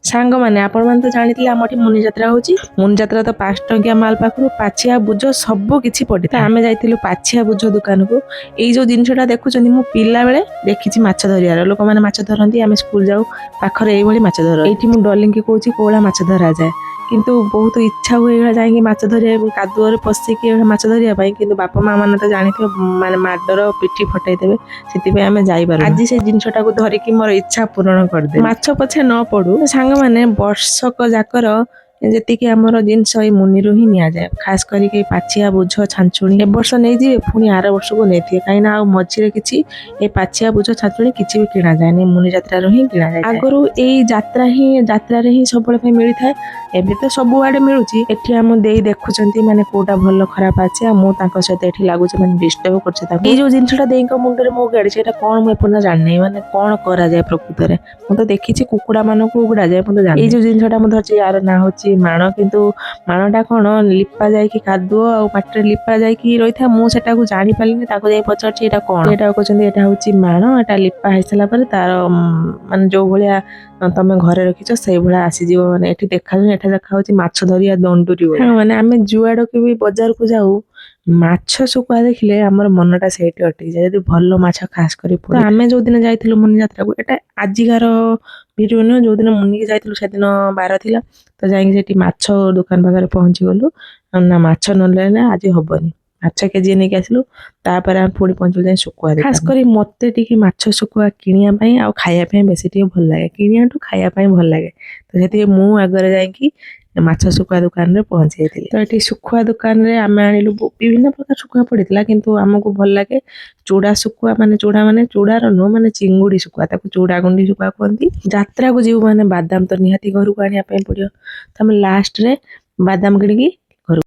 सांग मैंने आपण मैंने तो जानी आम मुनि जात्रा होची मुनि जात्रा तो 5 टंकिया माल पाखु पाछिया बुझ सब किछि पड़ी आमे जाइतिलु पाछिया बुझ दुकान को एई जो जिनसटा देखुचंदी मु पिला बेले देखिछि माछ धरियार लोक माने माछ धरंती आमे स्कूल जाऊ पाखरे एई भली माछ धर एठी मु डलिंग के कहूछि कोळा माछ धरा जाए किंतु बहुत इच्छा हुए जाएंगे माछ धरिया कादुअरे पशिकी माछ धरिया किंतु बापा माँ मैंने तो जानी माने माडर पिठी फटाई देवे से आम जाइबार आज से जिनसटा को धरिकी मोर इच्छा पूरण करदे माछ पछे न पड़ू सांग मैंने वर्षक जाकर जेतिकी आमर जिनस मुनि रु ही निया जाए खास करके पाछिया बुझ छांचुणी ए वर्ष नहीं जी पुणी आर वर्ष को नहीं थी कहीं ना मझे किसी ए पाछिया बुझ छांचुणी किसी भी किना जाए मुनि जात्रा रो ही किना जाए आगरू ए जात्रा रे ही सब मिली थाए एबे तो सब आड़े मिलूची एठी हम देई देखुचंती माने कोटा भल खराब अछि आ मो तांको सहित एठी लागुछ माने डिस्टर्ब करछ ता ए जो जिनसटा देई को मुंडरे मो गाडी सेटा कोन मो एपना जानि माने कोन करा जाय प्रकृत रे मो तो देखिछि कुकुडा मानो को उगडा जाय मो तो जानि ए जो जिनसटा मो धरछि यार ना होछि माण किंतु माणटा कोन लिपा जाय कि कादुओ आ पाटरे लिपा जाय कि रहि था मो सेटा को जानि पालिनी ताको जाय पछरछि एटा कोन एटा कहछन्ती एटा होछि माण एटा लिपा हैसला पर तार माने जो भलिया तमे घरे रखिछ सेई भला आसी जीव माने एठी देखा एठा देखा होछि माछ धरिया दंडुरी माने आमे जुआड़ के भी बाजार को जाऊ माछ सुकुआ देखिले हमर मनटा सेठी अटकी जाय यदि भलो माछ खास करी तो आमे जो दिन जाइथिलु मुनि यात्रा को एटा आजिकार वीडियो न जो दिन मुनि के जाइथिलु से दिन बार थिला तो जाई सेठी माछ दुकान पाखरे पहुंची गलु ना माछ न लेले आज हबनी माछ केजी नै के आसिलु तापर हम पुणी पहुंचल जाय सुकुआ खास करी मते टिके माछ सुकुआ किनिया पई आ खाया पई बेसी टिके भल लागे किनियाटू खाया पई भल लागे तो सेठी मु आगरे जाई कि माछ सुकुआ दुकान रे पहुंची जाइथिले तो एठी सुकुआ दुकान रे आमे आनिलु विभिन्न प्रकार सुकुआ पड़ितला किंतु हमको भल लागे चूड़ा सुकुआ माने चूड़ा रो नो माने चिंगुड़ी सुकुआ ताको चूड़ा गुंडी सुकुआ कहंती यात्रा को जीव माने बादाम तो निहाती घर को आनिया पई पड़ियो त हम लास्ट रे बादाम किणकी